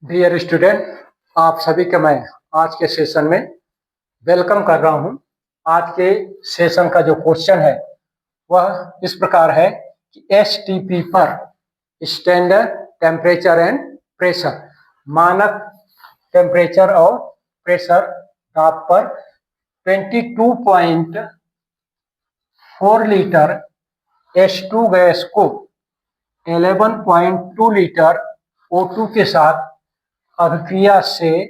Dear student, आप सभी का मैं आज के सेशन में वेलकम कर रहा हूं। आज के सेशन का जो क्वेश्चन है वह इस प्रकार है कि एसटीपी पर स्टैंडर्ड टेम्परेचर एंड प्रेशर, मानक टेम्परेचर और प्रेशर ताप पर 22.4 लीटर H2 गैस को 11.2 लीटर O2 के साथ अभिक्रिया से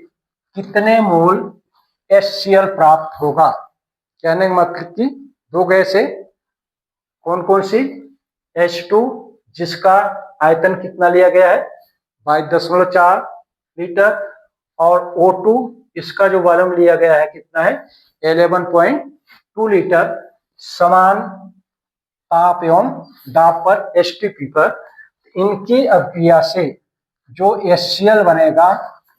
कितने मोल HCl प्राप्त होगा। कहने का मतलब कि दो गैस है, कौन कौन सी? H2 जिसका आयतन कितना लिया गया है 22.4 लीटर, और O2 इसका जो वॉल्यूम लिया गया है कितना है 11.2 लीटर। समान ताप एवं दाब पर एसटीपी पर इनकी अभिक्रिया से जो HCl बनेगा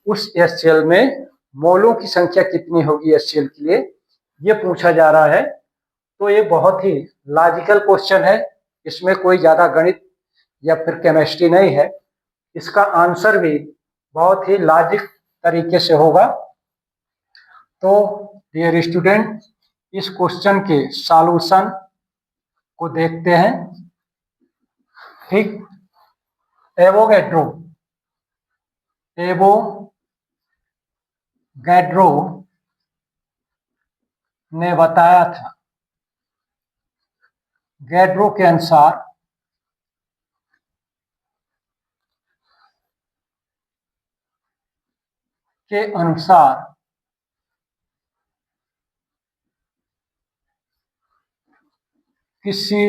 उस HCl में मोलों की संख्या कितनी होगी HCl के लिए, ये पूछा जा रहा है। तो ये बहुत ही लॉजिकल क्वेश्चन है, इसमें कोई ज्यादा गणित या फिर केमिस्ट्री नहीं है। इसका आंसर भी बहुत ही लॉजिक तरीके से होगा। तो डियर स्टूडेंट, इस क्वेश्चन के सॉल्यूशन को देखते हैं। ठीक, एवोगैड्रो ने बताया था, गैड्रो के अनुसार किसी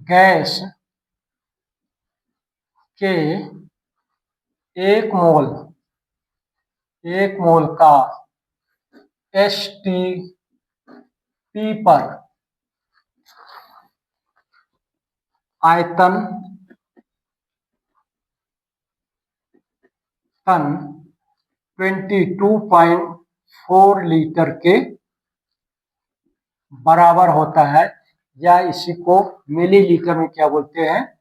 गैस के एक मोल का एसटीपी पर आयतन 22.4 लीटर के बराबर होता है, या इसी को मिलीलीटर में क्या बोलते हैं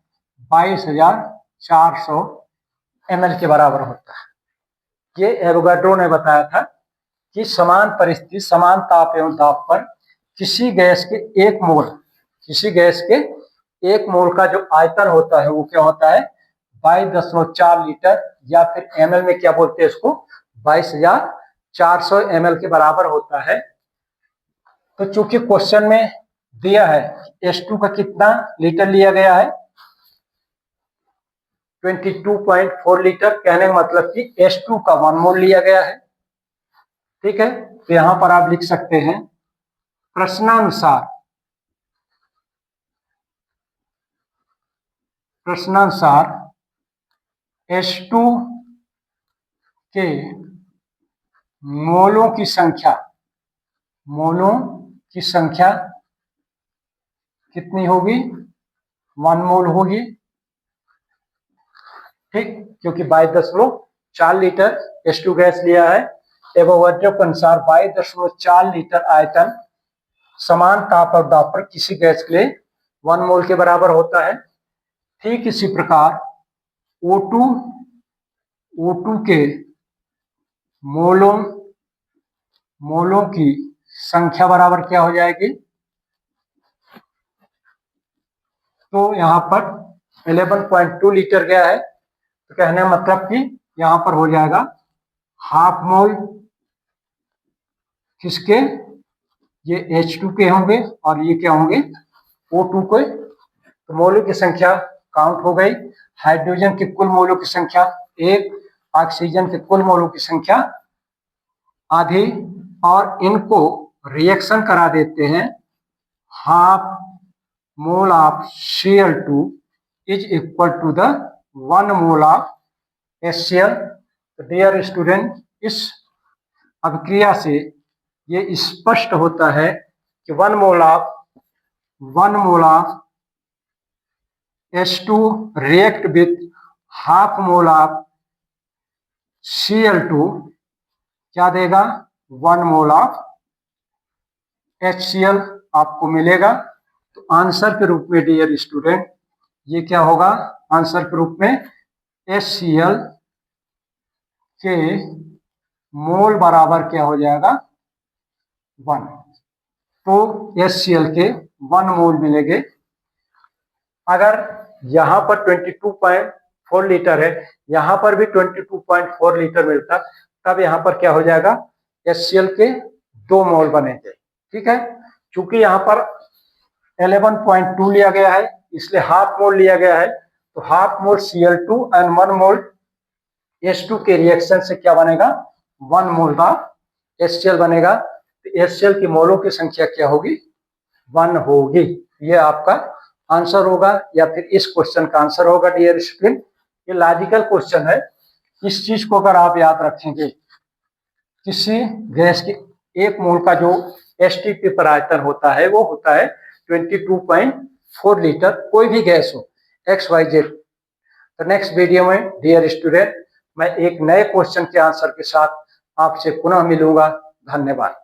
22,400 ml के बराबर होता है। ये एवोगाड्रो ने बताया था कि समान परिस्थिति, समान ताप एवं दाब पर किसी गैस के एक मोल का जो आयतन होता है वो क्या होता है 22.4 लीटर, या फिर ml में क्या बोलते हैं इसको 22,400 ml के बराबर होता है। तो चूंकि क्वेश्चन में दिया है H2 का कितना लीटर लिया गया है 22.4 लीटर, कहने का मतलब कि H2 का 1 मोल लिया गया है। ठीक है, तो यहां पर आप लिख सकते हैं प्रश्नानुसार H2 के मोलों की संख्या कितनी होगी 1 मोल होगी। ठीक, क्योंकि 22.4 लीटर H2 गैस लिया है। एवोगाड्रो के अनुसार 22.4 लीटर आयतन समान ताप और दाब पर किसी गैस के लिए 1 मोल के बराबर होता है। ठीक इसी प्रकार O2 के मोलों की संख्या बराबर क्या हो जाएगी, तो यहां पर 11.2 लीटर गया है, तो कहने का मतलब कि यहां पर हो जाएगा हाफ मोल किसके, ये H2 के होंगे और ये क्या होंगे O2 के। तो मोलों की संख्या काउंट हो गई। हाइड्रोजन के कुल मोलों की संख्या 1, ऑक्सीजन के कुल मोलों की संख्या आधी, और इनको रिएक्शन करा देते हैं। Half mole of Cl2 is equal to the 1 mole of HCl। तो डियर स्टूडेंट, इस अभिक्रिया से ये स्पष्ट होता है कि 1 mole of H2 react with half mole of Cl2 क्या देगा 1 मोल ऑफ HCl आपको मिलेगा। तो आंसर के रूप में डियर स्टूडेंट ये क्या होगा, आंसर के रूप में HCl के मोल बराबर क्या हो जाएगा 1। तो HCl के 1 मोल मिलेंगे। अगर यहां पर 22.4 लीटर है, यहां पर भी 22.4 लीटर मिलता, तब यहां पर क्या हो जाएगा HCl के 2 मोल बनेंगे। ठीक है, चूंकि यहां पर 11.2 लिया गया है इसलिए हाफ मोल लिया गया है, तो half mole Cl2 and 1 mole H2 के रिएक्शन से क्या बनेगा 1 मोल का HCl बनेगा। तो HCl की मोलों की संख्या क्या होगी 1 होगी। ये आपका आंसर होगा या फिर इस क्वेश्चन का आंसर होगा डियर स्टूडेंट। ये लॉजिकल क्वेश्चन है। इस चीज को अगर आप याद रखेंगे, किसी गैस के 1 मोल का जो एसटीपी पर आयतन होता है वो होता है 22.4 लीटर, कोई भी गैस हो XYZ। तो नेक्स्ट वीडियो में डियर स्टूडेंट मैं एक नए क्वेश्चन के आंसर के साथ आपसे पुनः मिलूंगा। धन्यवाद।